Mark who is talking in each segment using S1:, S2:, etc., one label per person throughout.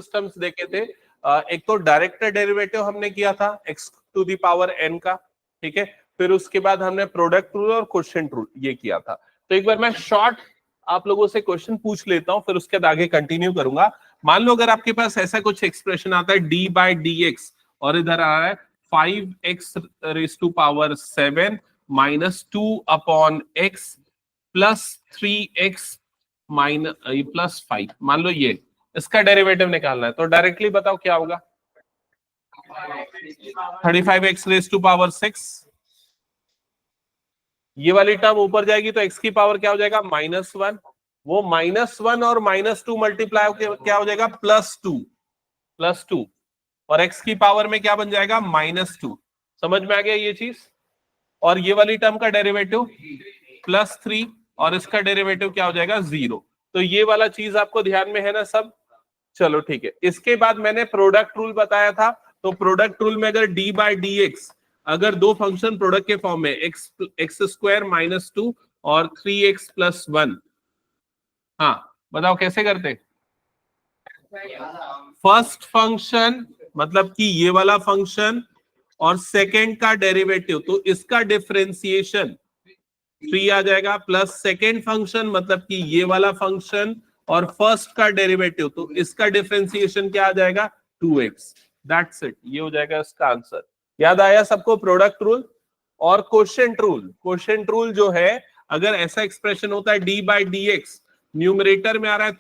S1: Systems देखे थे। एक तो डायरेक्ट डेरिवेटिव हमने किया था x to the power n का, ठीक है। फिर उसके बाद हमने प्रोडक्ट रूल और क्वोशिएंट रूल ये किया था। तो एक बार मैं शॉर्ट आप लोगों से क्वेश्चन पूछ लेता हूं, फिर उसके बाद आगे कंटिन्यू करूंगा। मान लो अगर आपके पास ऐसा कुछ एक्सप्रेशन आता है d बाई डी एक्स, और इधर आ रहा है 5x raise to power 7 minus 2 upon x plus 3x minus plus 5, मान लो ये इसका डेरिवेटिव निकालना है, तो डायरेक्टली बताओ क्या होगा। 35x रेज टू पावर 6, ये वाली टर्म ऊपर जाएगी तो x की पावर क्या हो जाएगा -1, वो -1 और -2 मल्टीप्लाई क्या हो जाएगा +2 और x की पावर में क्या बन जाएगा -2। समझ में आ गया ये चीज। और ये वाली टर्म का डेरिवेटिव +3 और इसका डेरिवेटिव क्या हो जाएगा 0। तो ये वाला चीज आपको ध्यान में है ना सब। चलो ठीक है। इसके बाद मैंने प्रोडक्ट रूल बताया था, तो प्रोडक्ट रूल में अगर d बाई डी एक्स, अगर दो फंक्शन प्रोडक्ट के फॉर्म में एक्स स्क्वायर -2 और 3x प्लस 1, हाँ बताओ कैसे करते। फर्स्ट फंक्शन मतलब कि ये वाला फंक्शन और सेकंड का डेरिवेटिव, तो इसका डिफरेंशिएशन 3 आ जाएगा, प्लस सेकंड फंक्शन मतलब कि ये वाला फंक्शन और फर्स्ट का डेरिवेटिव, तो इसका डिफरेंशिएशन क्या आ जाएगा 2x। दैट्स इट, ये हो जाएगा इसका आंसर। याद आया सबको प्रोडक्ट रूल और क्वोशिएंट रूल। क्वोशिएंट रूल जो है, अगर ऐसा एक्सप्रेशन होता है d by d x, numerator में आ रहा है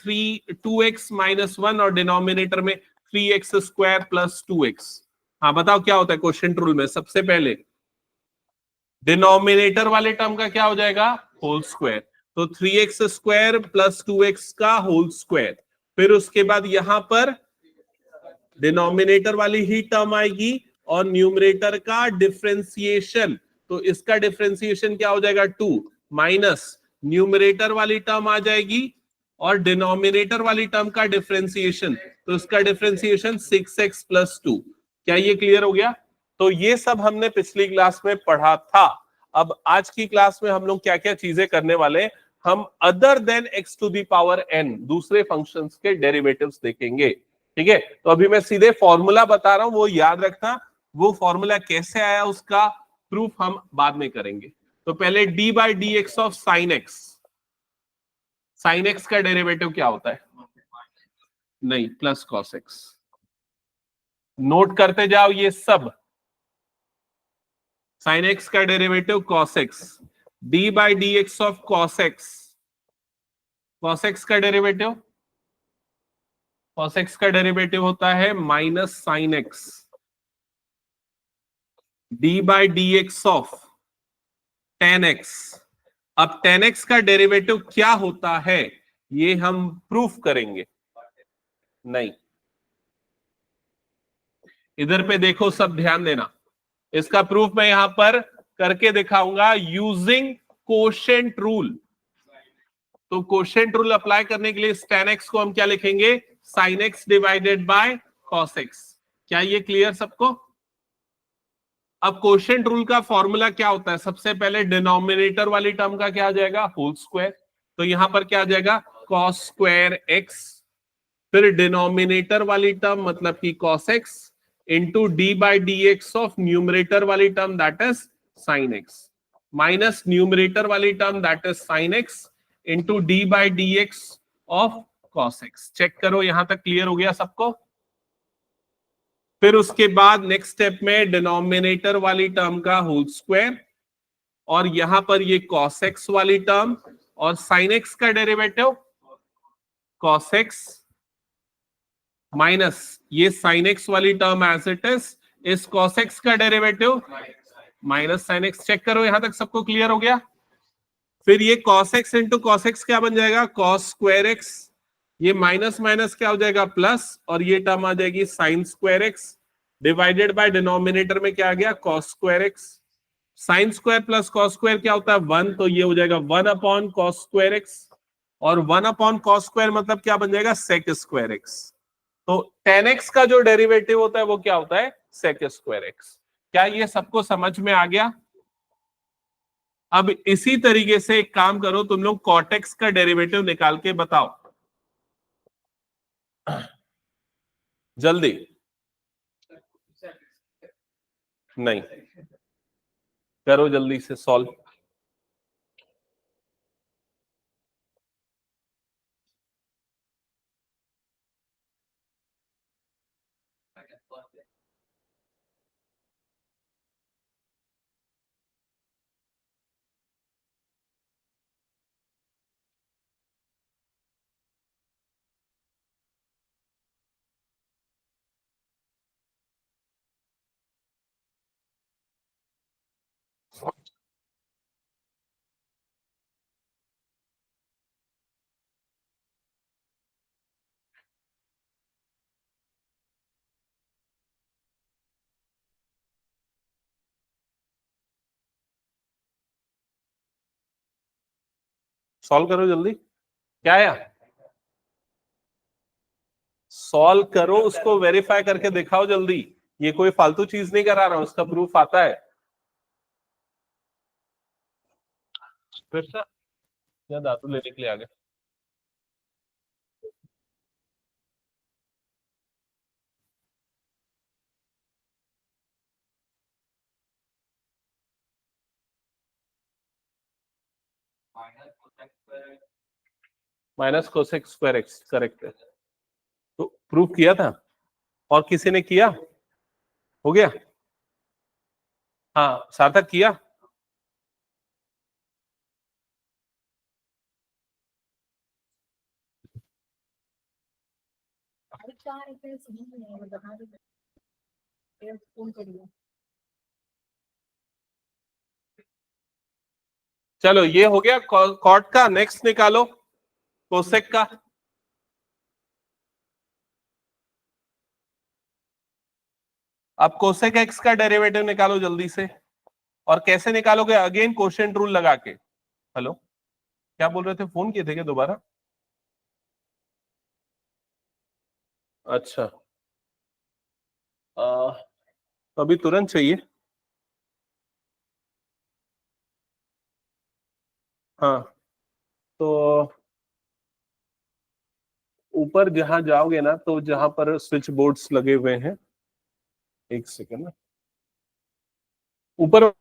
S1: 2x माइनस 1 और डिनोमिनेटर में 3x स्क्वायर प्लस 2x। हाँ बताओ क्या होता है क्वोशिएंट रूल में। सबसे पहले डिनोमिनेटर वाले टर्म का क्या हो जाएगा होल स्क्वायर, तो 3x स्क्वायर प्लस 2x का होल स्क्वायर। फिर उसके बाद यहां पर डिनोमिनेटर वाली ही टर्म आएगी और न्यूमरेटर का डिफरेंशिएशन, तो इसका डिफरेंशिएशन क्या हो जाएगा 2 माइनस न्यूमरेटर वाली टर्म आ जाएगी और डिनोमिनेटर वाली टर्म का डिफरेंशिएशन, तो इसका डिफरेंशिएशन 6x प्लस 2। क्या ये क्लियर हो गया। तो ये सब हमने पिछली क्लास में पढ़ा था। अब आज की क्लास में हम लोग क्या क्या चीजें करने वाले, हम other than x to the power n दूसरे फंक्शंस के डेरिवेटिव्स देखेंगे, ठीक है। तो अभी मैं सीधे फॉर्मूला बता रहा हूं, वो याद रखना। वो फॉर्मूला कैसे आया उसका प्रूफ हम बाद में करेंगे। तो पहले d by d x of sine x, sign x का डेरिवेटिव क्या होता है, नहीं प्लस कॉस एक्स। नोट करते जाओ ये सब। साइन एक्स का derivative cos x, d by d x of cos x, cos x का डेरिवेटिव, कॉस एक्स का डेरिवेटिव होता है minus sine x, d by d x of tan x. अब टेन एक्स का डेरिवेटिव क्या होता है ये हम प्रूफ करेंगे। नहीं, इधर पे देखो सब ध्यान देना, इसका प्रूफ मैं यहां पर करके दिखाऊंगा यूजिंग क्वोशिएंट रूल। तो क्वोशिएंट रूल अप्लाई करने के लिए tan x को हम क्या लिखेंगे sin x divided by cos x। क्या ये क्लियर सबको। अब क्वोशिएंट रूल का फॉर्मूला क्या होता है, सबसे पहले डिनोमिनेटर वाली टर्म का क्या आ जाएगा होल स्क्वायर, तो यहां पर क्या आ जाएगा cos स्क्वायर x, फिर डिनोमिनेटर वाली टर्म मतलब कि cos x into d by d x of numerator वाली term that is sin x minus numerator वाली term that is sin x into d by d x of cos x। Check करो यहां तक clear हो गया सबको। फिर उसके बाद नेक्स्ट स्टेप में डिनोमिनेटर वाली टर्म का होल स्क्वायर और यहां पर ये cos x वाली टर्म और sin x का डेरिवेटिव cos x माइनस ये sin x वाली term as it is cos x का derivative minus sin x। Check करो यहां तक सबको क्लियर हो गया। फिर ये cos x into cos x क्या बन जाएगा cos स्क्वायर x, ये माइनस माइनस क्या हो जाएगा प्लस और ये टर्म आ जाएगी sin square x divided by denominator में क्या आ गया cos square x। Sine square plus cos square क्या होता है 1, तो ये हो जाएगा 1 अपॉन cos स्क्वायर x और 1 अपॉन cos स्क्वायर मतलब क्या बन जाएगा sec स्क्वायर x। तो tan x का जो डेरिवेटिव होता है वो क्या होता है sec स्क्वायर x। क्या ये सबको समझ में आ गया। अब इसी तरीके से एक काम करो, तुम लोग cot x का डेरिवेटिव निकाल के बताओ। जल्दी नहीं, करो जल्दी से सॉल्व। सॉल्व करो जल्दी। क्या आया? सॉल्व करो, उसको वेरीफाई करके दिखाओ जल्दी। ये कोई फालतू चीज नहीं करा रहा हूं, उसका प्रूफ आता है। फिर से या धातु लेने के लिए आ गए। Minus cosec square x correct है, तो प्रूफ किया था। और किसी ने किया? हो गया। हाँ सार्थक किया। चलो ये हो गया कॉट का। नेक्स्ट निकालो कोसेक का। अब कोसेक एक्स का डेरिवेटिव निकालो जल्दी से। और कैसे निकालोगे? अगेन कोशेंट रूल लगा के। हेलो, क्या बोल रहे थे? फोन किए थे क्या दोबारा? अच्छा, तो अभी तुरंत चाहिए? हाँ, तो ऊपर जहां जाओगे ना, तो जहां पर स्विच बोर्ड्स लगे हुए हैं, एक सेकेंड ना, ऊपर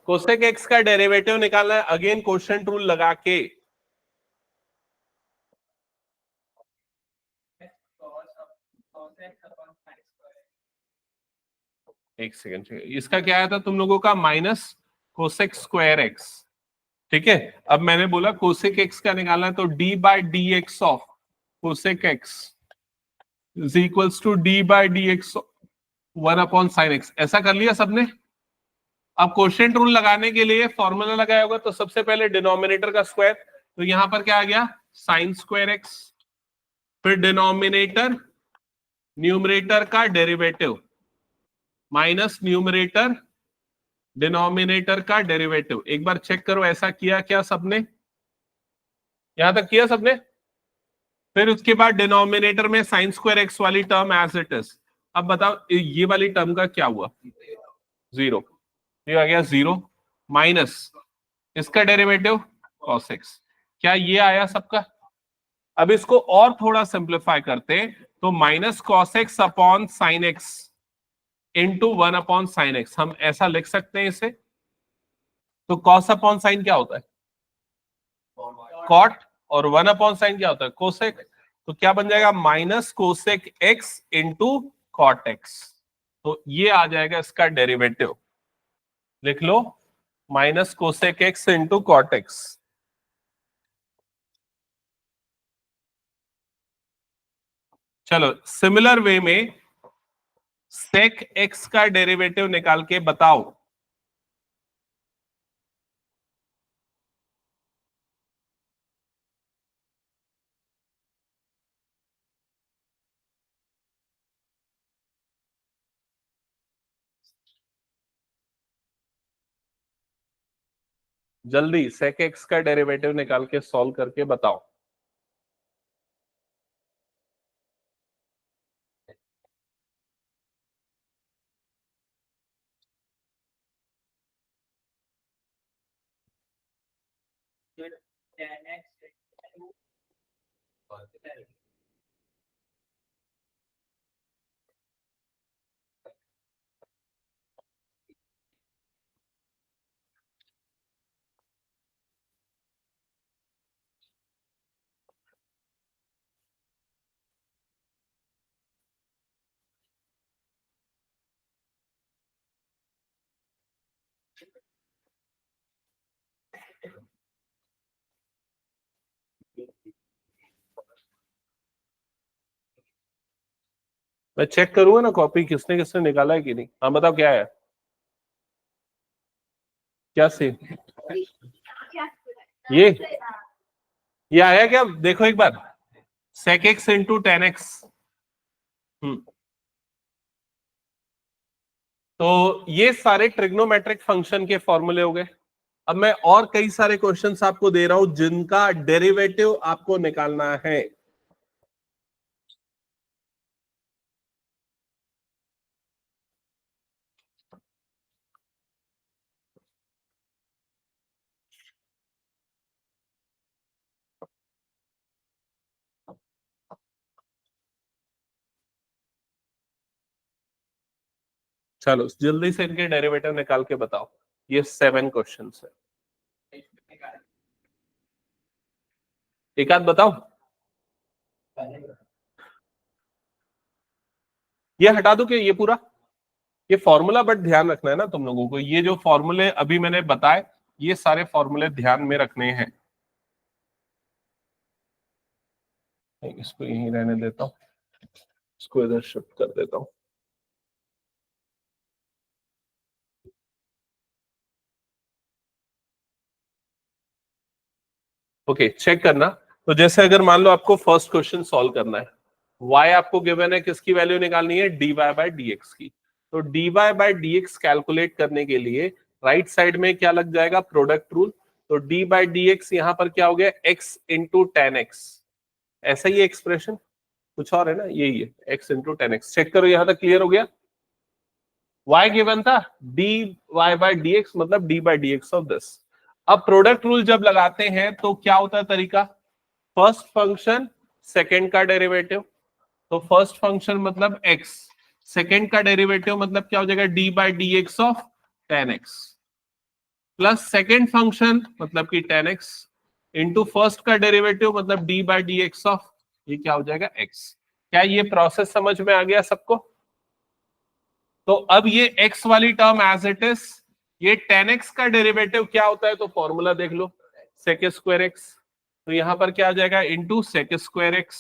S1: कोसेक एक्स का डेरिवेटिव निकालना है, अगेन कोशेंट रूल लगा के। एक सेकेंड, इसका क्या आया था तुम लोगों का? Minus cosec square x. ठीक है, अब मैंने बोला कोसेक एक्स का निकालना है, तो d by d x of cosec x is equals to d by d x 1/sin x। ऐसा कर लिया सबने? अब कोशेंट रूल लगाने के लिए फॉर्मूला लगाया होगा, तो सबसे पहले डिनोमिनेटर का स्क्वायर, तो यहां पर क्या आ गया? Sign square x. फिर डिनोमिनेटर न्यूमरेटर का डेरिवेटिव माइनस न्यूमरेटर डिनोमिनेटर का डेरिवेटिव। एक बार चेक करो ऐसा किया क्या सबने? यहां तक किया सबने? फिर उसके बाद डिनोमिनेटर में साइन स्क्वायर एक्स वाली टर्म एज इट इज। अब बताओ ये वाली टर्म का क्या हुआ? जीरो। ये आ गया जीरो, माइनस इसका डेरिवेटिव cos x। क्या ये आया सबका? अब इसको और थोड़ा सिंप्लीफाई करते हैं, तो minus cos x upon sine x into 1/sin x। हम ऐसा लिख सकते हैं इसे। तो cos अपॉन साइन क्या होता है? कॉट। और 1/sin क्या होता है? कोसेक। तो क्या बन जाएगा? Minus cosec x into cot x. तो ये आ जाएगा इसका डेरिवेटिव। लिख लो, minus cosec x into cot x. चलो सिमिलर वे में सेक एक्स का डेरिवेटिव निकाल के बताओ। जल्दी sec x का डेरिवेटिव निकाल के सॉल्व करके बताओ। मैं चेक करूंगा ना कॉपी किसने किसने निकाला है कि नहीं। हाँ बताओ क्या है, क्या सेम ये आया क्या, देखो एक बार। sec x into tan x. तो ये सारे ट्रिग्नोमेट्रिक फंक्शन के फॉर्मूले हो गए। अब मैं और कई सारे क्वेश्चंस आपको दे रहा हूं जिनका डेरिवेटिव आपको निकालना है। चलो जल्दी से इनके डेरिवेटिव निकाल के बताओ। ये 7 क्वेश्चंस है, एक आध बताओ। ये हटा दो कि ये पूरा, ये फॉर्मूला बट ध्यान रखना है ना तुम लोगों को। ये जो फॉर्मूले अभी मैंने बताए ये सारे फॉर्मूले ध्यान में रखने हैं। इसको यहीं रहने देता हूं, इसको इधर शिफ्ट कर देता हूं। ओके चेक करना। तो जैसे अगर मान लो आपको फर्स्ट क्वेश्चन सॉल्व करना है, y आपको गिवन है, किसकी वैल्यू निकालनी है, dy बाय dx की। तो dy बाय dx कैलकुलेट करने के लिए राइट साइड में क्या लग जाएगा, प्रोडक्ट रूल। तो d बाय dx यहां पर क्या हो गया, x इंटू टेन एक्स। ऐसा ही एक्सप्रेशन कुछ और है ना, यही है x into tan x. Check करो यहां तक क्लियर हो गया। y गिवन था dy बाय dx मतलब d by dx of this. अब प्रोडक्ट रूल जब लगाते हैं तो क्या होता है तरीका, फर्स्ट फंक्शन सेकंड का डेरिवेटिव। तो फर्स्ट फंक्शन मतलब x, सेकंड का डेरिवेटिव मतलब क्या हो जाएगा, d by d x of tan x, plus second function मतलब कि टेन एक्स इंटू फर्स्ट का डेरिवेटिव मतलब d by d x of, ये क्या हो जाएगा x। क्या ये प्रोसेस समझ में आ गया सबको। तो अब ये x वाली टर्म एज इट इज, ये टेन एक्स का डेरिवेटिव क्या होता है, तो फॉर्मूला देख लो, सेक स्क्वायर एक्स। तो यहां पर क्या आ जाएगा, into sec square x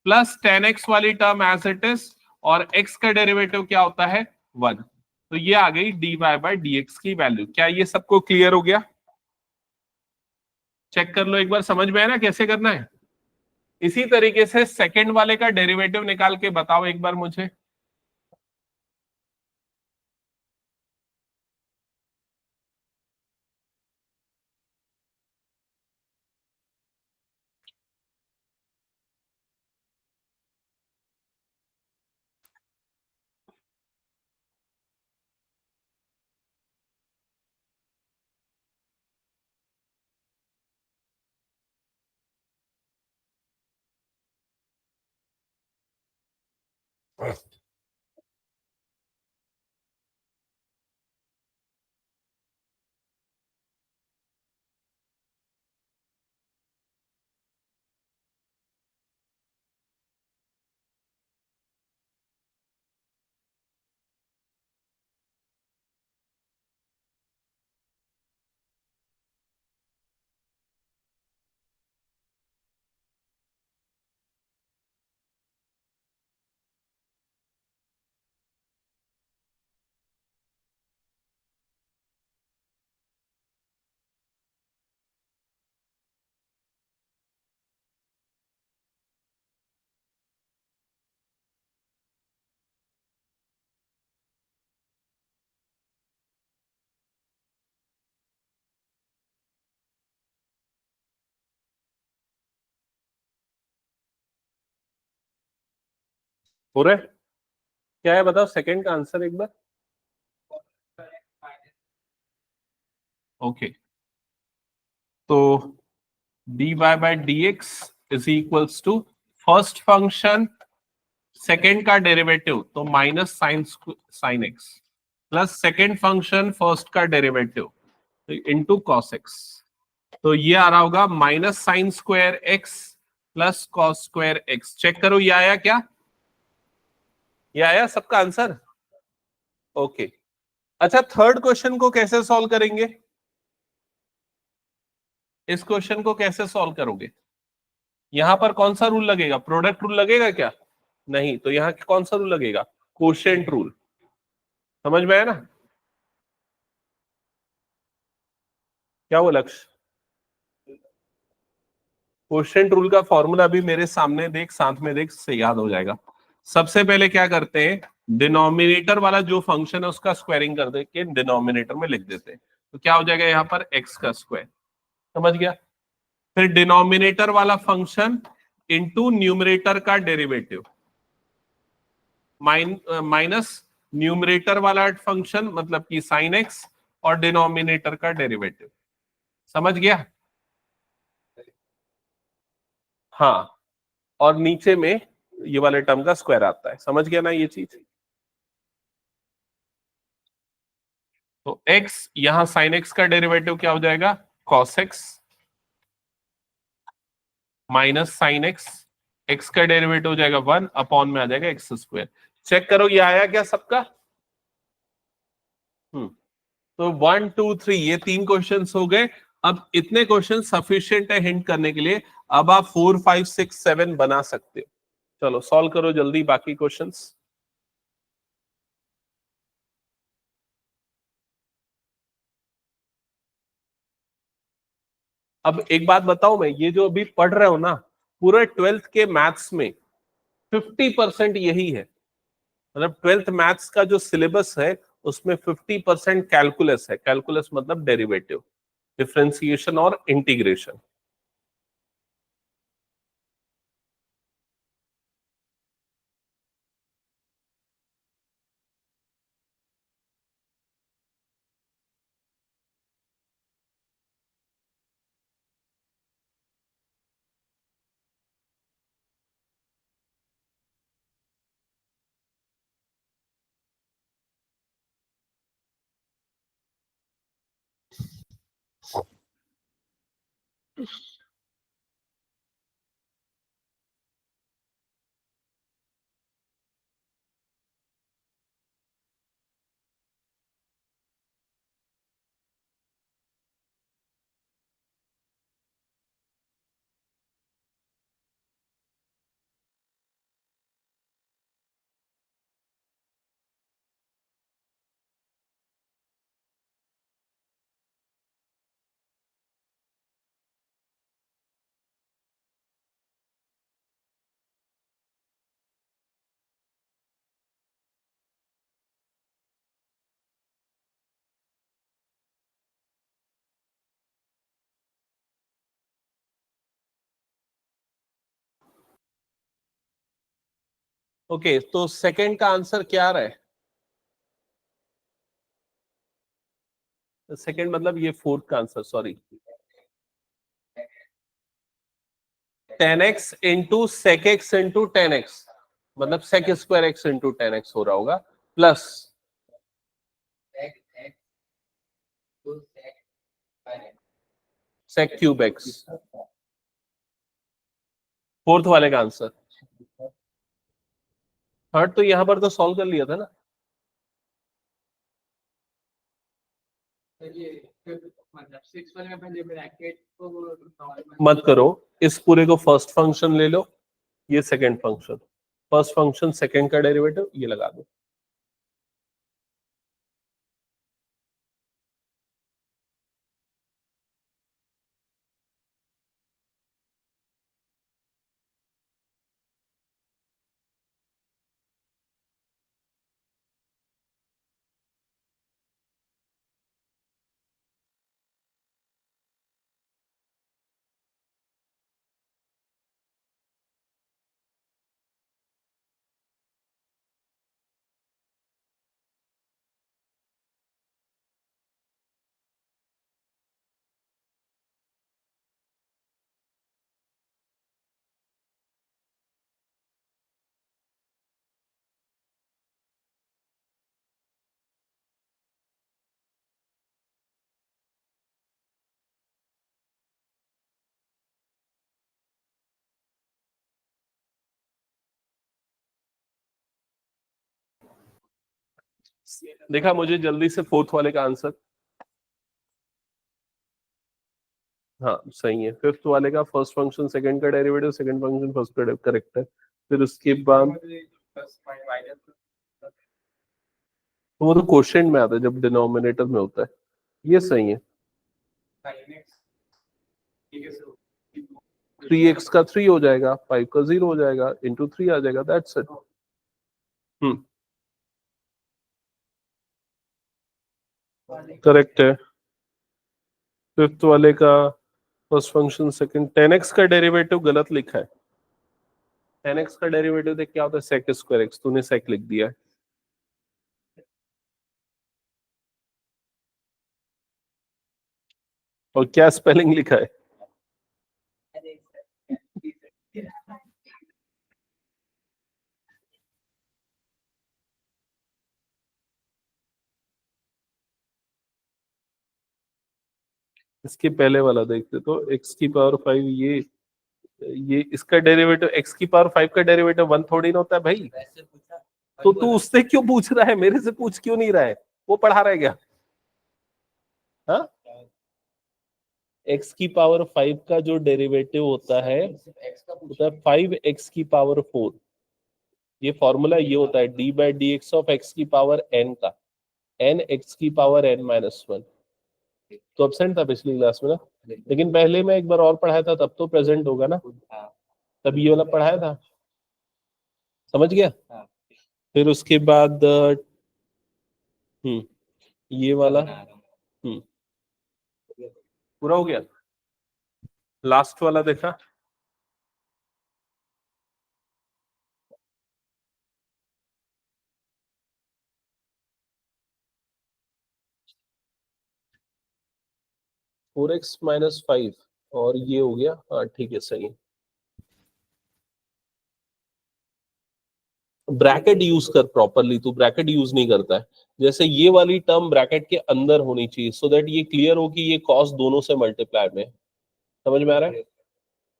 S1: plus tan x वाली टर्म एज इट इज, और x का डेरिवेटिव क्या होता है, 1। तो ये आ गई dy बाई डी एक्स की वैल्यू। क्या ये सबको क्लियर हो गया, चेक कर लो एक बार, समझ में आया ना कैसे करना है। इसी तरीके से सेकंड वाले का डेरिवेटिव निकाल के बताओ एक बार मुझे। हो रहा है? क्या है बताओ सेकंड का आंसर एक बार। ओके, तो dy by dx is equals to first function second का डेरिवेटिव तो minus sine x plus second function first का डेरिवेटिव इनटू कॉस एक्स। तो ये आ रहा होगा minus sine square x plus cos square x. Check करो ये आया क्या? ये आया सबका आंसर? ओके। अच्छा, थर्ड क्वेश्चन को कैसे सॉल्व करेंगे? इस क्वेश्चन को कैसे सॉल्व करोगे? यहां पर कौन सा रूल लगेगा? प्रोडक्ट रूल लगेगा क्या? नहीं, तो यहां कौन सा रूल लगेगा? Quotient rule. समझ में आया ना? क्या वो लक्ष्य? कोशेंट रूल का फॉर्मूला भी मेरे सामने देख, साथ में देख, से याद हो जाएगा। सबसे पहले क्या करते हैं, डिनोमिनेटर वाला जो फंक्शन है उसका स्क्वायरिंग कर दे के डिनोमिनेटर में लिख देते हैं। तो क्या हो जाएगा यहाँ पर एक्स का स्क्वायर। समझ गया? फिर डिनोमिनेटर वाला फंक्शन इंटू न्यूमरेटर का डेरिवेटिव माइनस न्यूमरेटर वाला फंक्शन मतलब कि साइन एक्स और डिनोमिनेटर का डेरिवेटिव। समझ गया? हाँ, और नीचे में ये वाले टर्म का स्क्वायर आता है। समझ गया ना ये चीज? तो x यहां साइन एक्स का डेरिवेटिव क्या हो जाएगा? Cos x minus sine x, x का डेरिवेटिव हो जाएगा 1 अपॉन में आ जाएगा एक्स स्क्वायर। चेक करो ये आया क्या सबका? तो 1 2 3 ये 3 क्वेश्चंस हो गए। अब इतने क्वेश्चन सफिशिएंट है हिंट करने के लिए। अब आप 4 5 6 7 बना सकते हो। चलो सॉल्व करो जल्दी बाकी क्वेश्चंस। अब एक बात बताऊं, मैं ये जो अभी पढ़ रहा हूं ना, पूरे 12th के मैथ्स में 50% यही है। मतलब 12th मैथ्स का जो सिलेबस है उसमें 50% कैलकुलस है। कैलकुलस मतलब डेरिवेटिव, डिफरेंशिएशन और इंटीग्रेशन। ओके, तो सेकंड का आंसर क्या आ रहा है? सेकंड मतलब ये फोर्थ का answer, sorry. 10x into sec x into 10x मतलब सेक स्क्वायर एक्स इंटू 10x हो रहा होगा, plus sec cube x. Fourth वाले का आंसर। थर्ड तो यहां पर तो सॉल्व कर लिया था ना। मत करो, इस पूरे को फर्स्ट फंक्शन ले लो, ये second function, first function second का डेरिवेटिव ये लगा दो। देखा मुझे जल्दी से फोर्थ वाले का आंसर। हाँ सही है। फिफ्थ वाले का फर्स्ट फंक्शन सेकंड का डेरिवेटिव, सेकंड फंक्शन फर्स्ट का डेरिवेटिव, करेक्ट है। फिर उसके बाद तो वो तो क्वोशिएंट में आता है जब डिनोमिनेटर में होता है। ये सही है। 3x का 3 हो जाएगा, 5 का 0 हो जाएगा, इंटू 3 आ जाएगा, दैट्स इट। करेक्ट है। फिफ्थ वाले का फर्स्ट फंक्शन सेकंड, 10x का डेरिवेटिव गलत लिखा है। 10x का डेरिवेटिव देख क्या होता है, sec स्क्वायर x, तूने sec लिख दिया है। और क्या स्पेलिंग लिखा है? इसके पहले वाला देखते तो x की पावर 5, ये इसका डेरिवेटिव, x की पावर 5 का डेरिवेटिव 1 थोड़ी ना होता है भाई। तो तू उससे क्यों पूछ रहा है, मेरे से पूछ क्यों नहीं रहा है? वो पढ़ा रहा है क्या? हाँ, x की पावर 5 का जो डेरिवेटिव होता है 5x की पावर 4। ये फॉर्मूला ये होता है d/dx ऑफ x की पावर n का, n x की पावर n-1। तो एब्सेंट था पिछली क्लास में ना, लेकिन पहले मैं एक बार और पढ़ाया था, तब तो प्रेजेंट होगा ना। तब ये वाला पढ़ाया था, समझ गया। फिर उसके बाद ये वाला पूरा हो गया। लास्ट वाला देखा, फोर एक्स माइनस 5 और ये हो गया। हाँ ठीक है, सही है। ब्रैकेट यूज कर प्रॉपरली, तू ब्रैकेट यूज नहीं करता है। जैसे ये वाली टर्म ब्रैकेट के अंदर होनी चाहिए, सो दैट ये क्लियर हो कि ये कॉस दोनों से मल्टीप्लाई में है। समझ में आ रहा है?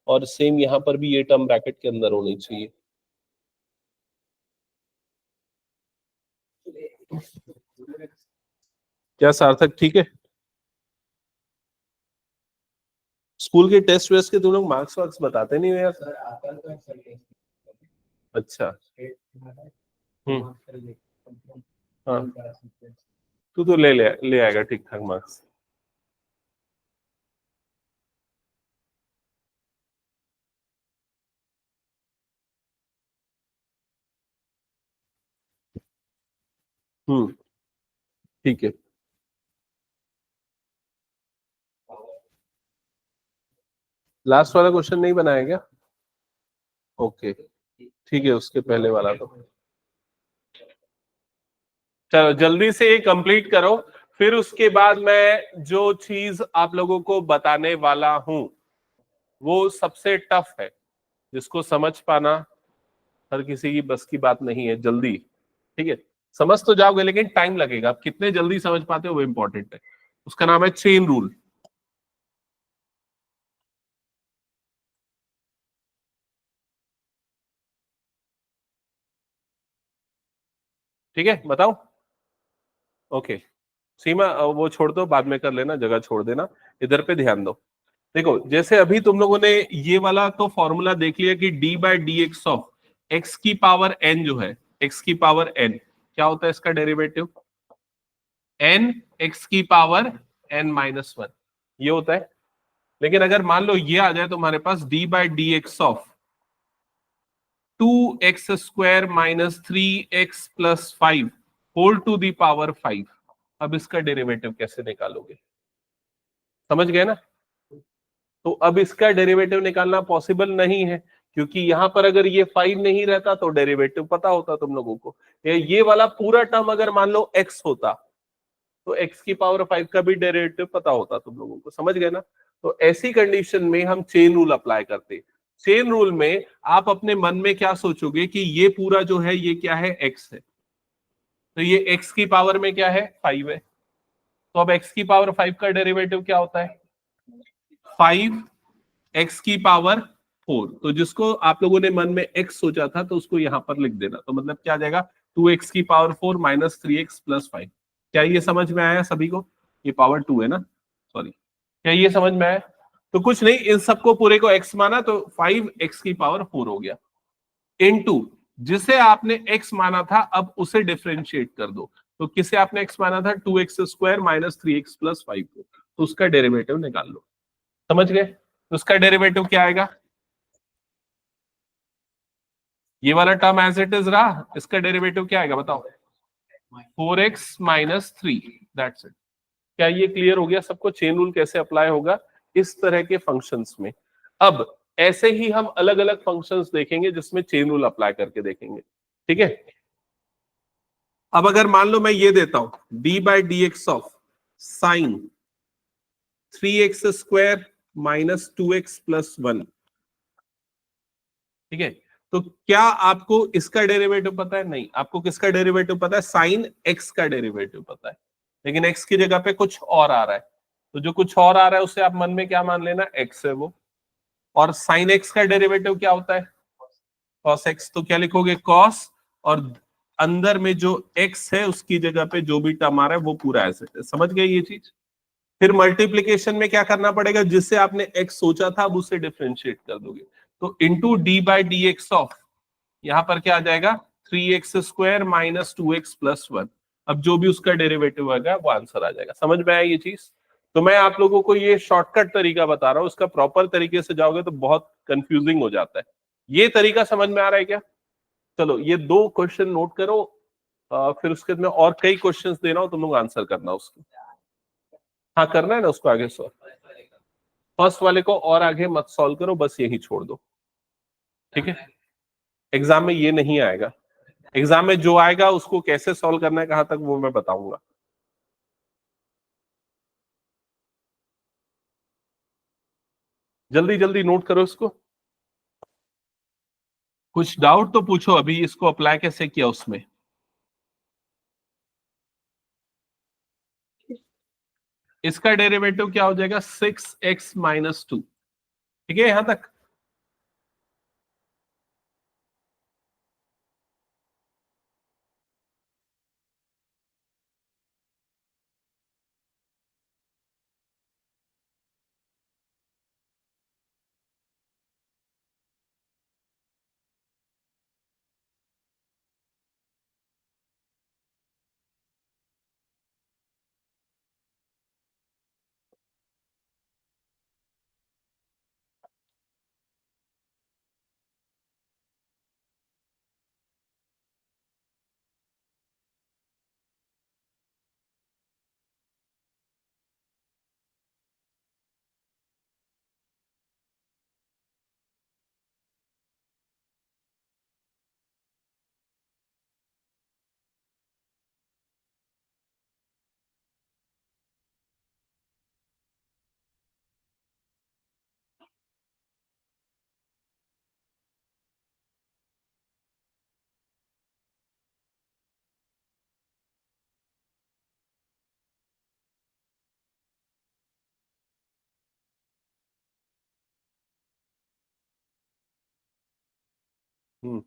S1: और सेम यहाँ पर भी ये टर्म ब्रैकेट के अंदर होनी चाहिए। क्या सार्थक ठीक है? स्कूल के टेस्ट वेस्ट के तुम लोग मार्क्स वार्क्स बताते नहीं हो यार। अच्छा। हाँ, तू तो ले आएगा ठीक ठाक मार्क्स। ठीक है। लास्ट वाला क्वेश्चन नहीं बनाया क्या? ओके ठीक है, उसके पहले वाला तो चलो जल्दी से ये कंप्लीट करो। फिर उसके बाद मैं जो चीज आप लोगों को बताने वाला हूं वो सबसे टफ है, जिसको समझ पाना हर किसी की बस की बात नहीं है जल्दी। ठीक है, समझ तो जाओगे लेकिन टाइम लगेगा। आप कितने जल्दी समझ पाते हो वो इंपॉर्टेंट है। उसका नाम है चेन रूल। ठीक है, बताओ। ओके सीमा, वो छोड़ दो, बाद में कर लेना, जगह छोड़ देना, इधर पे ध्यान दो। देखो जैसे अभी तुम लोगों ने ये वाला तो फॉर्मूला देख लिया कि d/dx ऑफ x की पावर n जो है, x की पावर n क्या होता है इसका डेरिवेटिव, n x की पावर n-1 ये होता है। लेकिन अगर मान लो ये आ जाए तुम्हारे पास d/dx of 2x² minus 3x+5 whole to the power 5, अब इसका डेरिवेटिव कैसे निकालोगे? समझ गए ना? तो अब इसका डेरिवेटिव निकालना पॉसिबल नहीं है, क्योंकि यहां पर अगर ये 5 नहीं रहता तो डेरिवेटिव पता होता तुम लोगों को। ये वाला पूरा टर्म अगर मान लो x होता तो x की पावर 5 का भी डेरिवेटिव पता होता तुम लोगों को। समझ गए ना? तो ऐसी कंडीशन में हम चेन रूल अप्लाई करते। चेन रूल में आप अपने मन में क्या सोचोगे कि ये पूरा जो है ये क्या है, x है, तो ये x की पावर में क्या है, 5 है। तो अब x की पावर 5 का डेरिवेटिव क्या होता है, 5x की पावर 4। तो जिसको आप लोगों ने मन में x सोचा था तो उसको यहां पर लिख देना। तो मतलब क्या आ जाएगा, 2x की पावर 4 माइनस 3x प्लस 5। क्या ये समझ में आया सभी को? ये पावर 2 है ना, सॉरी, क्या ये समझ में आया? तो कुछ नहीं, इन सबको पूरे को x माना तो 5x की पावर 4 हो गया, इनटू जिसे आपने x माना था अब उसे डिफरेंशिएट कर दो। तो किसे आपने x माना था? 2x square minus 3x plus 5 को, तो उसका डेरिवेटिव निकाल लो। समझ गए? तो उसका डेरिवेटिव क्या आएगा? ये वाला टर्म एज इट इज रहा, इसका डेरिवेटिव क्या आएगा बताओ? 4x minus 3, that's it. क्या ये क्लियर हो गया सबको? चेन रूल कैसे अप्लाई होगा इस तरह के फंक्शंस में। अब ऐसे ही हम अलग अलग फंक्शंस देखेंगे जिसमें चेन रूल अप्लाई करके देखेंगे, ठीक है? अब अगर मान लो मैं ये देता हूं d by d x of sign 3x square minus 2x plus 1, ठीक है? तो क्या आपको इसका डेरिवेटिव पता है? नहीं। आपको किसका डेरिवेटिव पता है? साइन x का डेरिवेटिव पता है, लेकिन x की जगह पे कुछ और आ रहा है। तो जो कुछ और आ रहा है उसे आप मन में क्या मान लेना? x है वो। और साइन x का डेरिवेटिव क्या होता है? cos x। तो क्या लिखोगे? cos, और अंदर में जो x है उसकी जगह पे जो भी टर्म आ रहा है वो पूरा ऐसे है। समझ गए ये चीज? फिर मल्टीप्लीकेशन में क्या करना पड़ेगा? जिससे आपने x सोचा था अब उसे डिफरेंशिएट कर दोगे। तो into d by d x of, यहां पर क्या आ जाएगा? 3x square minus 2x plus 1। अब जो भी उसका डेरिवेटिव आएगा वो आंसर आ जाएगा। समझ में आया ये चीज? तो मैं आप लोगों को ये शॉर्टकट तरीका बता रहा हूं, उसका प्रॉपर तरीके से जाओगे तो बहुत कंफ्यूजिंग हो जाता है। ये तरीका समझ में आ रहा है क्या? चलो ये 2 क्वेश्चन नोट करो, फिर उसके में और कई क्वेश्चंस दे रहा हूं, तुम लोग आंसर करना उसको। हाँ करना है ना उसको आगे सॉल्व। फर्स्ट वाले को और आगे मत सॉल्व करो, बस यही छोड़ दो, ठीक है? एग्जाम में ये नहीं आएगा। एग्जाम में जो आएगा उसको कैसे सॉल्व करना है कहां तक वो मैं बताऊंगा। जल्दी जल्दी नोट करो इसको। कुछ डाउट तो पूछो, अभी इसको अप्लाई कैसे किया उसमें। इसका डेरिवेटिव क्या हो जाएगा? 6x माइनस 2, ठीक है यहां तक? हम्म,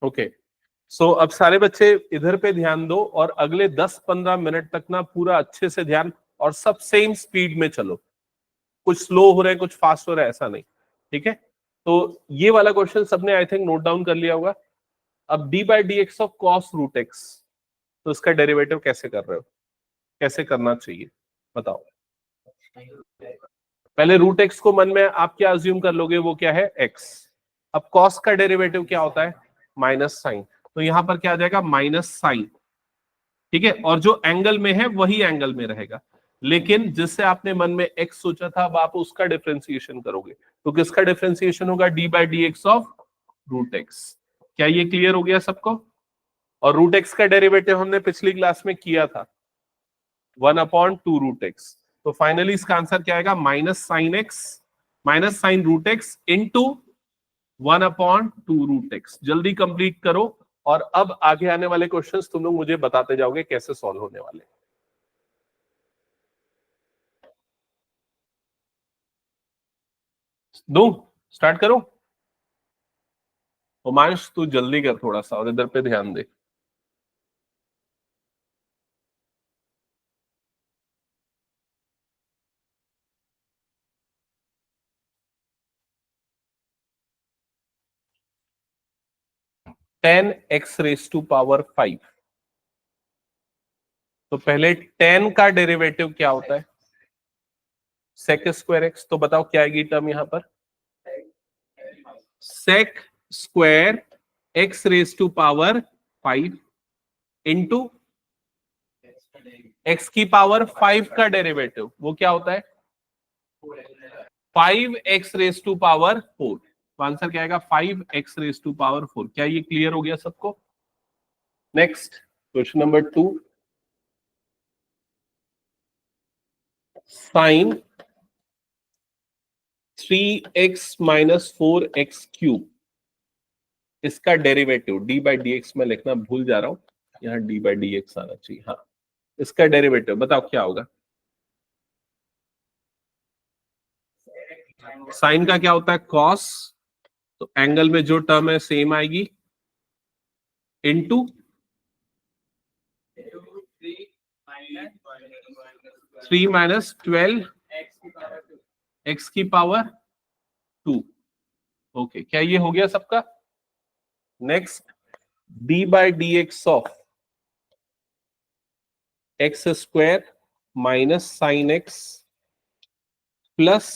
S1: ओके। सो अब सारे बच्चे इधर पे ध्यान दो और अगले 10-15 मिनट तक ना पूरा अच्छे से ध्यान, और सब सेम स्पीड में चलो। कुछ स्लो हो रहे हैं कुछ फास्ट हो रहा है ऐसा नहीं, ठीक है? तो ये वाला क्वेश्चन सबने आई थिंक नोट डाउन कर लिया होगा। अब d by d x of cos root x, तो इसका डेरिवेटिव कैसे कर रहे हो? कैसे करना चाहिए बताओ? पहले रूट एक्स को मन में आप क्या अज्यूम कर लोगे? वो क्या है? एक्स। अब कॉस का डेरिवेटिव क्या होता है? Minus sine. तो यहां पर क्या आ जाएगा? माइनस साइन, ठीक है? और जो एंगल में है वही एंगल में रहेगा, लेकिन जिससे आपने मन में एक्स सोचा था अब आप उसका डिफरेंशिएशन करोगे। तो किसका डिफरेंशिएशन होगा? D by d x of root x. क्या ये क्लियर हो गया सबको? और रूट एक्स का डेरिवेटिव हमने पिछली क्लास में किया था। 1/2√x। तो फाइनली इसका आंसर क्या आएगा? Minus sine root x into 1/2√x। जल्दी कंप्लीट करो और अब आगे आने वाले क्वेश्चंस तुम लोग मुझे बताते जाओगे कैसे सॉल्व होने वाले। दो स्टार्ट करो। उमांश तू जल्दी कर थोड़ा सा और इधर पे ध्यान दे। Ten x raise to power 5। तो पहले 10 का डेरिवेटिव क्या होता है? Sec square x. तो बताओ क्या आएगी टर्म यहां पर? Sec square x raise to power 5 into x की पावर 5 का डेरिवेटिव, वो क्या होता है? 5x race to power 4। तो आंसर क्या आएगा? 5x race to power 4। क्या ये क्लियर हो गया सबको? Next question number 2। Sine 3x minus 4x cube, इसका derivative d by d x में लिखना भूल जा रहा हूं, यहां डी बाई डी एक्स आना चाहिए। हाँ, इसका डेरिवेटिव बताओ क्या होगा? साइन का क्या होता है? कॉस। तो एंगल में जो टर्म है सेम आएगी, इनटू 3 माइनस 12 एक्स की पावर 2। ओके, क्या ये हो गया सबका? Next d by d x of x square minus sine x plus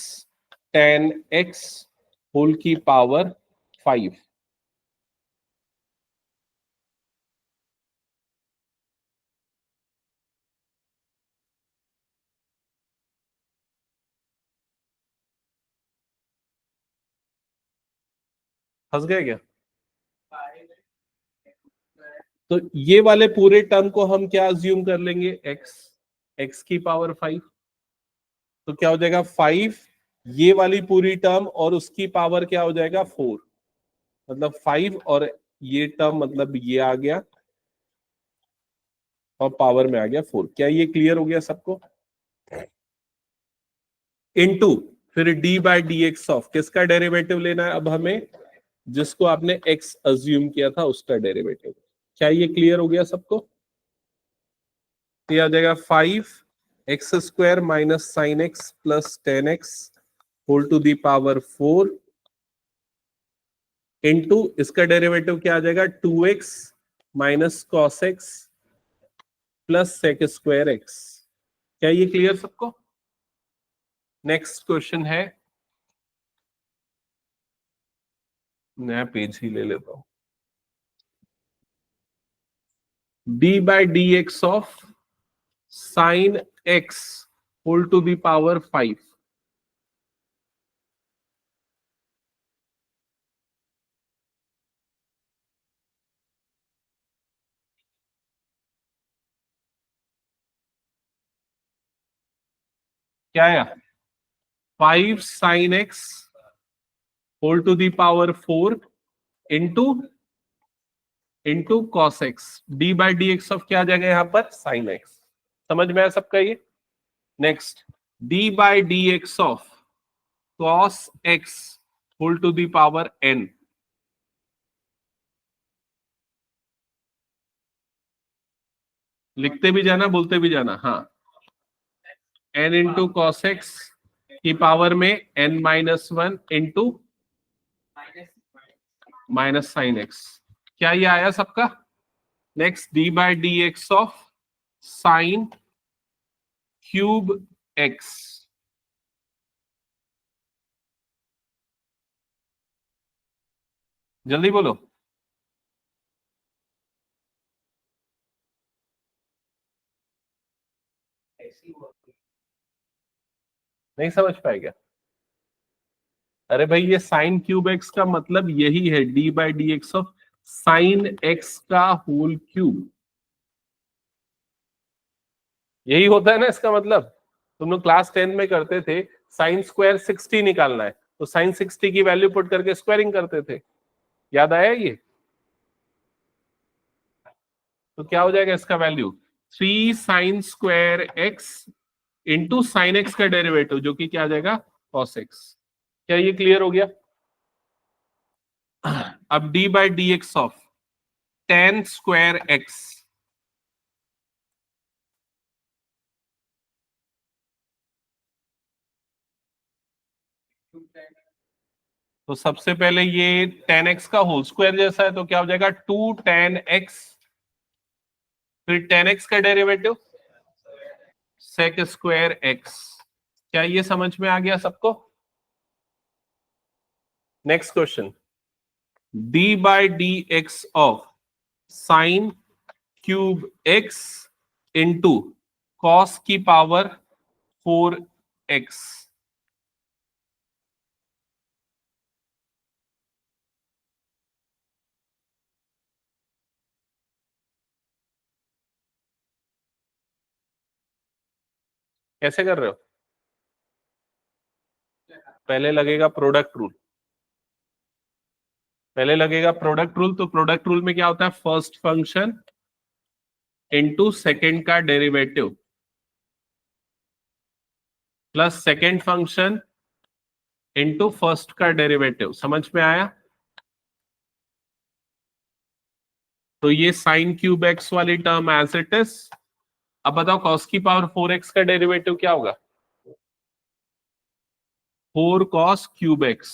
S1: tan x whole की पावर 5। फंस गए क्या? तो ये वाले पूरे टर्म को हम क्या अज्यूम कर लेंगे? एक्स की पावर 5। तो क्या हो जाएगा? 5 ये वाली पूरी टर्म और उसकी पावर क्या हो जाएगा? 4। मतलब 5 और ये टर्म मतलब ये आ गया और पावर में आ गया 4। क्या ये क्लियर हो गया सबको? इनटू फिर D by d x of किसका डेरिवेटिव लेना है अब हमें? जिसको आपने एक्स अज्यूम किया था उसका डेरिवेटिव। क्या ये क्लियर हो गया सबको? तो आ जाएगा 5x square minus sine x plus 10x whole to the power 4 into इसका डेरिवेटिव क्या आ जाएगा? 2x minus cos x plus sec square x. क्या ये क्लियर सबको? नेक्स्ट क्वेश्चन है, नया पेज ही ले लेता हूं। D by d x of sine x whole to the power 5। क्या आया? 5 sine x whole to the power 4 into cos x. D by d x of क्या आ जाएगा यहां पर? Sine x. समझ में आया सबका ये? Next d by d x of cos x whole to the power n. लिखते भी जाना, बोलते भी जाना। हाँ, एन इंटू कॉस एक्स की पावर में n minus 1 into minus sine x. क्या ये आया सबका? Next d by d x of sine cube x. जल्दी बोलो। नहीं समझ पाएगा? अरे भाई, ये साइन क्यूब एक्स का मतलब यही है, D by d x of sine x का होल क्यूब। यही होता है ना इसका मतलब। तुम लोग क्लास 10 में करते थे, साइन स्क्वायर 60 निकालना है तो साइन 60 की वैल्यू पुट करके स्क्वायरिंग करते थे, याद आया ये? तो क्या हो जाएगा इसका value? 3 sine square x into sine x का डेरिवेटिव, जो कि क्या आ जाएगा? Cos x. क्या ये क्लियर हो गया? अब d by d x of ten square x, तो सबसे पहले ये टेन एक्स का होल स्क्वायर जैसा है तो क्या हो जाएगा? 2 टेन एक्स, फिर टेन एक्स का डेरिवेटिव सेक स्क्वायर एक्स। क्या ये समझ में आ गया सबको? Next question, D by d x of sine cube x into cos की पावर 4x। कैसे कर रहे हो? पहले लगेगा प्रोडक्ट रूल, पहले लगेगा प्रोडक्ट रूल। तो प्रोडक्ट रूल में क्या होता है? फर्स्ट फंक्शन इंटू सेकेंड का derivative plus second function into first का डेरिवेटिव। समझ में आया? तो ये साइन क्यूब एक्स वाली टर्म एज इट इज। अब बताओ कॉस की पावर 4x का डेरिवेटिव क्या होगा? 4 कॉस क्यूब एक्स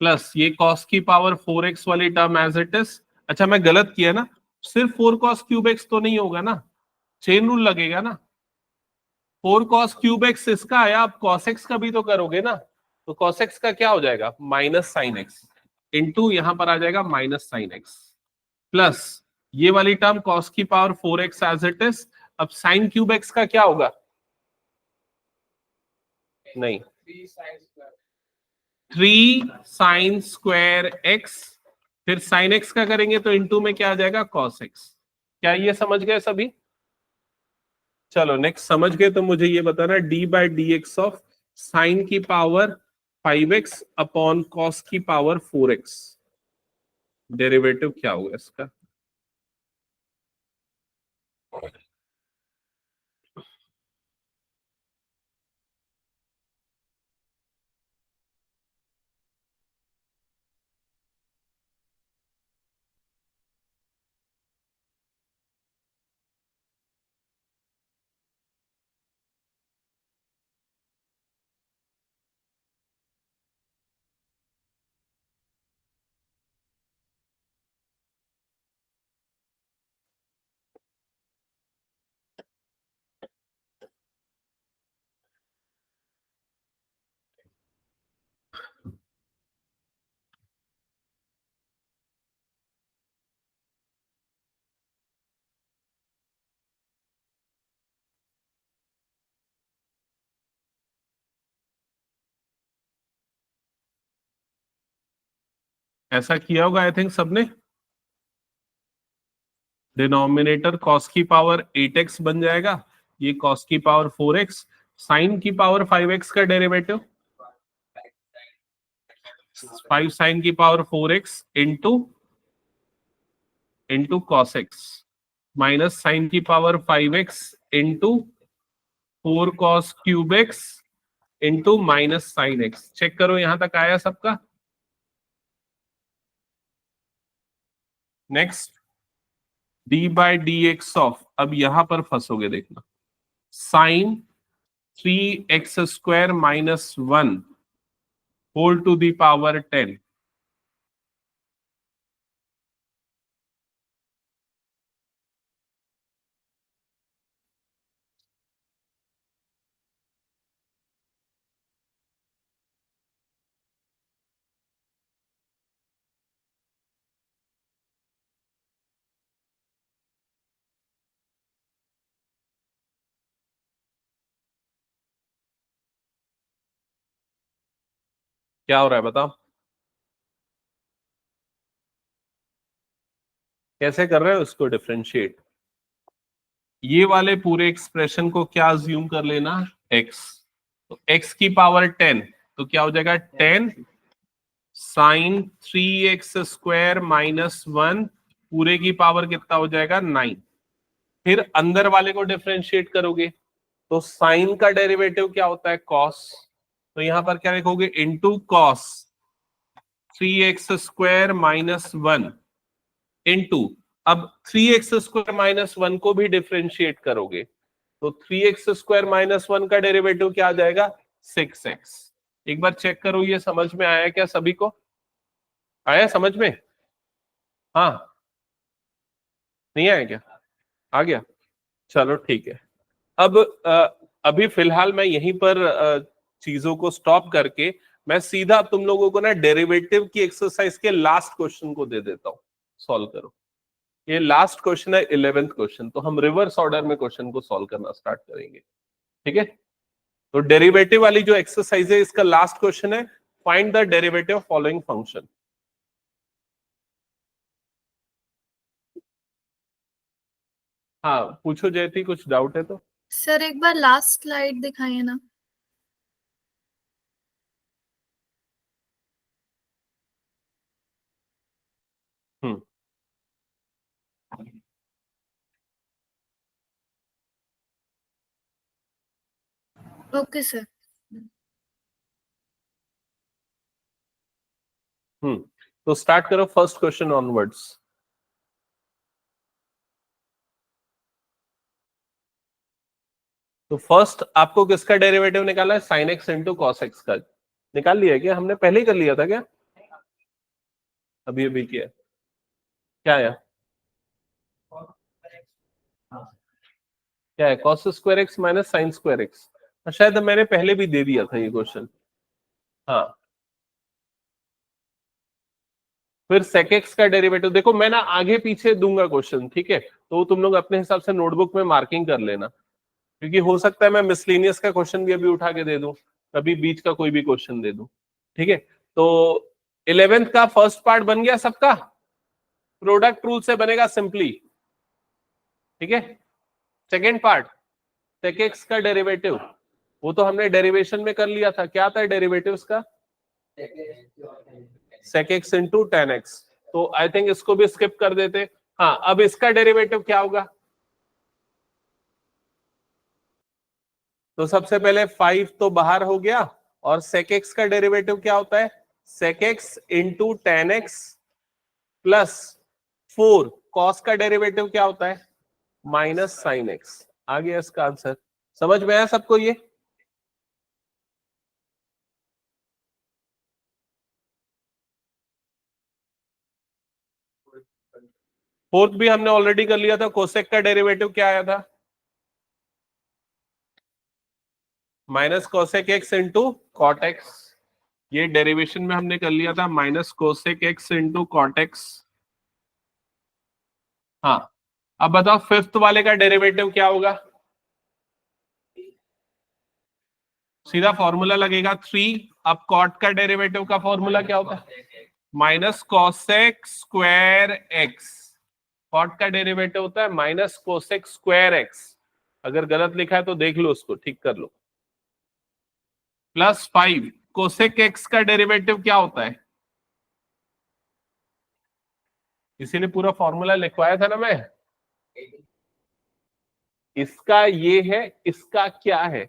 S1: प्लस ये कॉस की पावर 4x वाली टर्म एज इट इज। अच्छा मैं गलत किया ना, सिर्फ 4 कॉस क्यूब एक्स तो नहीं होगा ना, चेन रूल लगेगा ना। 4 कॉस क्यूब एक्स इसका आया, आप कॉस एक्स का भी तो करोगे ना, तो कॉस एक्स का क्या हो जाएगा? माइनस साइन एक्स इंटू यहां पर आ जाएगा माइनस साइन एक्स प्लस ये वाली टर्म कॉस की power 4x as it is. अब साइन क्यूब एक्स का क्या होगा? नहीं, 3 साइन स्क्वायर एक्स, फिर साइन एक्स का करेंगे तो इंटू में क्या आ जाएगा? Cos x. क्या ये समझ गए सभी? चलो नेक्स्ट, समझ गए तो मुझे ये बताना, D by d x of sign की पावर 5x अपॉन कॉस की पावर 4x, डेरिवेटिव क्या होगा इसका? ऐसा किया होगा आई थिंक सबने। डिनोमिनेटर कॉस की पावर 8x बन जाएगा, ये कॉस की पावर 4x, साइन की पावर 5x का डेरिवेटिव 5 साइन की power 4x into into cos x minus sine की power 5x into 4 cos cube x into minus sine x. Check करो यहां तक आया सबका? Next, d by d x of, अब यहां पर फंसोगे देखना, sine 3x² minus 1 whole to the power 10। क्या हो रहा है बताओ? कैसे कर रहे हो इसको डिफरेंशिएट? ये वाले पूरे एक्सप्रेशन को क्या अज्यूम कर लेना, x। तो x की पावर 10, तो क्या हो जाएगा 10 साइन 3x² माइनस 1 पूरे की पावर कितना हो जाएगा 9। फिर अंदर वाले को डिफरेंशिएट करोगे तो साइन का डेरिवेटिव क्या होता है कॉस, तो यहां पर क्या लिखोगे into cos 3x² minus 1 into, अब 3x² माइनस 1 को भी डिफरेंशिएट करोगे तो 3x² माइनस 1 का डेरिवेटिव क्या आ जाएगा 6x। एक बार चेक करो ये समझ में आया क्या, सभी को आया समझ में? हाँ, नहीं आया क्या, आ गया, चलो ठीक है। अब अभी फिलहाल मैं यहीं पर चीजों को स्टॉप करके मैं सीधा तुम लोगों को ना डेरिवेटिव की एक्सरसाइज के लास्ट क्वेश्चन को दे देता हूं, सॉल्व करो। ये लास्ट क्वेश्चन है 11th क्वेश्चन, तो हम रिवर्स ऑर्डर में क्वेश्चन को सॉल्व करना स्टार्ट करेंगे, ठीक है। तो डेरिवेटिव वाली जो एक्सरसाइज है इसका लास्ट क्वेश्चन है find the derivative following function. हाँ पूछो जयती, कुछ डाउट है तो।
S2: सर एक बार लास्ट स्लाइड दिखाइए ना।
S1: हम्म
S2: ओके सर।
S1: तो स्टार्ट करो फर्स्ट क्वेश्चन ऑनवर्ड्स। तो फर्स्ट आपको किसका डेरिवेटिव निकालना है, sine x into cos x का निकाल लिया है क्या, हमने पहले ही कर लिया था क्या, अभी अभी किया है? क्या है, क्या है cos square x minus sine square x, शायद मैंने पहले भी दे दिया था ये क्वेश्चन। हाँ, फिर sec x का डेरिवेटिव देखो मैं ना आगे पीछे दूंगा क्वेश्चन, ठीक है, तो तुम लोग अपने हिसाब से नोटबुक में मार्किंग कर लेना, क्योंकि हो सकता है मैं मिसलेनियस का क्वेश्चन भी अभी उठा के दे दूं, कभी बीच का कोई भी क्वेश्चन दे दूं, ठीक है। तो 11th का फर्स्ट पार्ट बन गया सबका, प्रोडक्ट रूल से बनेगा सिंपली, ठीक है। सेकेंड पार्ट sec x का डेरिवेटिव, वो तो हमने डेरिवेशन में कर लिया था, क्या था डेरिवेटिव का sec x into tan x, तो आई थिंक इसको भी स्किप कर देते। हाँ, अब इसका डेरिवेटिव क्या होगा, तो सबसे पहले 5 तो बाहर हो गया, और sec x का डेरिवेटिव क्या होता है sec x into tan x plus 4, cos का डेरिवेटिव क्या होता है माइनस साइन एक्स। आ गया इसका आंसर, समझ में आया सबको ये। फोर्थ भी हमने ऑलरेडी कर लिया था, कोसेक का डेरिवेटिव क्या आया था minus cosec x into cot x, ये डेरिवेशन में हमने कर लिया था minus cosec x into cot x. हाँ, अब बताओ फिफ्थ वाले का डेरिवेटिव क्या होगा, सीधा फॉर्मूला लगेगा 3। अब कॉट का डेरिवेटिव का फॉर्मूला क्या होता है minus cosec square x, cot का डेरिवेटिव होता है माइनस कोसेक स्क्वायर एक्स, अगर गलत लिखा है तो देख लो उसको ठीक कर लो, प्लस 5 कोसेक एक्स का डेरिवेटिव क्या होता है, किसी ने पूरा फॉर्मूला लिखवाया था ना मैं, इसका ये है, इसका क्या है,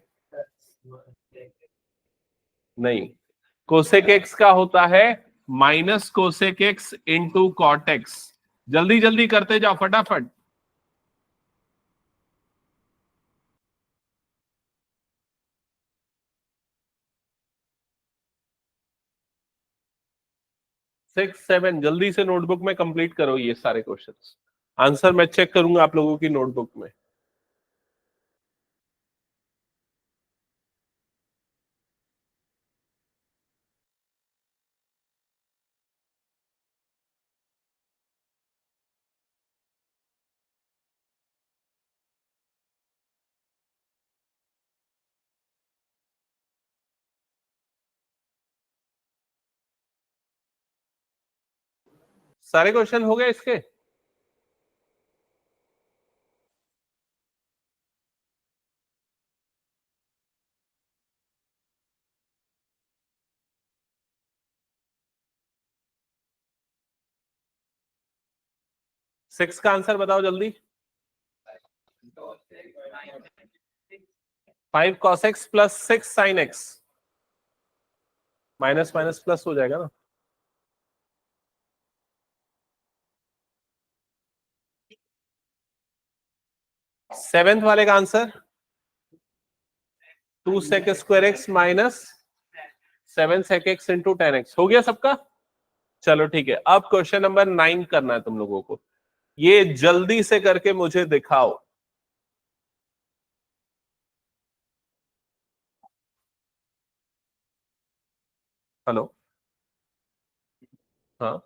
S1: नहीं, कोसेक एक्स का होता है minus cosec x into cot x. जल्दी जल्दी करते जाओ फटाफट। 6 7 जल्दी से नोटबुक में कंप्लीट करो ये सारे क्वेश्चंस, आंसर मैं चेक करूंगा आप लोगों की नोटबुक में। सारे क्वेश्चन हो गए इसके, 6 का आंसर बताओ जल्दी। 5 cos x plus 6 sin x, minus minus plus हो जाएगा ना। सेवेंथ वाले का answer 2 sec square x minus 7 sec x into 10x। हो गया सबका? चलो ठीक है, अब क्वेश्चन नंबर 9 करना है तुम लोगों को। ये जल्दी से करके मुझे दिखाओ। हेलो, हाँ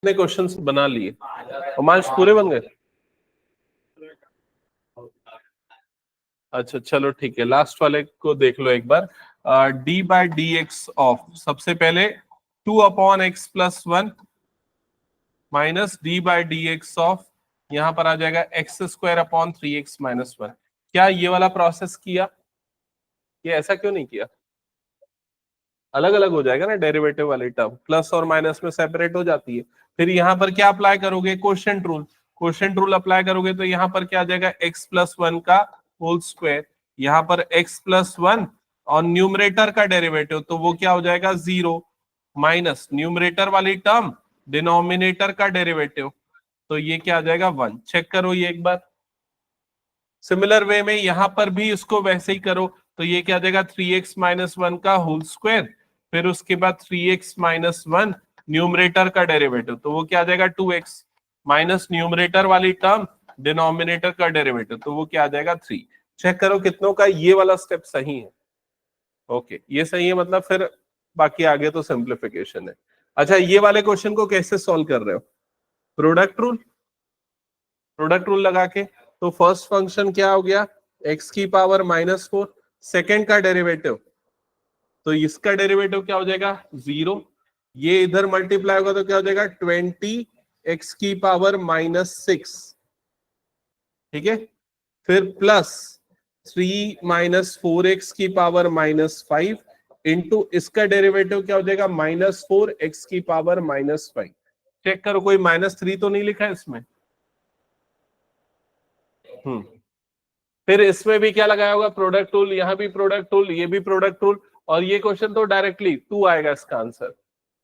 S1: कितने क्वेश्चंस बना लिए? रोमांश पूरे बन गए? अच्छा चलो ठीक है, लास्ट वाले को देख लो एक बार। D by d x of, सबसे पहले 2/x+1 minus d by d x of, यहां पर आ जाएगा x² अपॉन 3x-1। क्या ये वाला प्रोसेस किया? ये ऐसा क्यों नहीं किया? अलग अलग हो जाएगा ना डेरिवेटिव वाली टर्म, प्लस और माइनस में सेपरेट हो जाती है। फिर यहाँ पर क्या अप्लाई करोगे? Quotient rule. Quotient rule apply करोगे तो यहाँ पर क्या आ जाएगा? x+1 का होल स्क्वायर, यहाँ पर x+1 और न्यूमरेटर का डेरिवेटिव, तो वो क्या हो जाएगा? 0 माइनस न्यूमरेटर वाली टर्म डिनोमिनेटर का डेरिवेटिव, तो ये क्या आ जाएगा? 1। चेक करो ये एक बार। सिमिलर वे में यहां पर भी इसको वैसे ही करो, तो ये क्या आ जाएगा? 3x-1 का होल स्क्वायर, फिर उसके बाद 3x-1 न्यूमरेटर का डेरिवेटिव, तो वो क्या आ जाएगा? 2x माइनस न्यूमरेटर वाली टर्म डिनोमिनेटर का डेरिवेटिव, तो वो क्या आ जाएगा? 3। चेक करो कितनों का ये वाला स्टेप सही है। ओके ये सही है, मतलब फिर बाकी आगे तो सिंप्लीफिकेशन है। अच्छा ये वाले क्वेश्चन को कैसे सॉल्व कर रहे हो? Product rule. प्रोडक्ट रूल लगा के, तो फर्स्ट फंक्शन क्या हो गया? x⁻⁻4, सेकेंड का डेरिवेटिव, तो इसका डेरिवेटिव क्या हो जाएगा? 0। ये इधर मल्टीप्लाई होगा तो क्या हो जाएगा? 20x⁻⁻6, ठीक है। फिर प्लस 3 - 4x⁻⁻5 इंटू इसका डेरिवेटिव क्या हो जाएगा? -4x⁻⁻5। चेक करो कोई -3 तो नहीं लिखा है इसमें। फिर इसमें भी क्या लगाया होगा? प्रोडक्ट रूल, यहां भी प्रोडक्ट रूल, ये भी प्रोडक्ट रूल, और ये क्वेश्चन तो डायरेक्टली 2 आएगा इसका आंसर।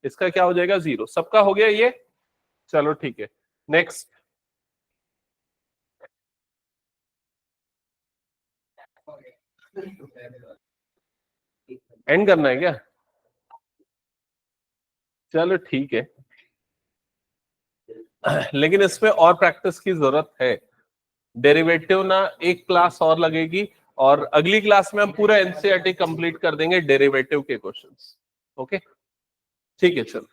S1: इसका क्या हो जाएगा? 0। सबका हो गया ये? चलो ठीक है, नेक्स्ट। एंड करना है क्या? चलो ठीक है, लेकिन इसमें और प्रैक्टिस की जरूरत है। डेरिवेटिव ना एक क्लास और लगेगी, और अगली क्लास में हम पूरा एनसीईआरटी कंप्लीट कर देंगे डेरिवेटिव के क्वेश्चंस। ओके ठीक है चलो।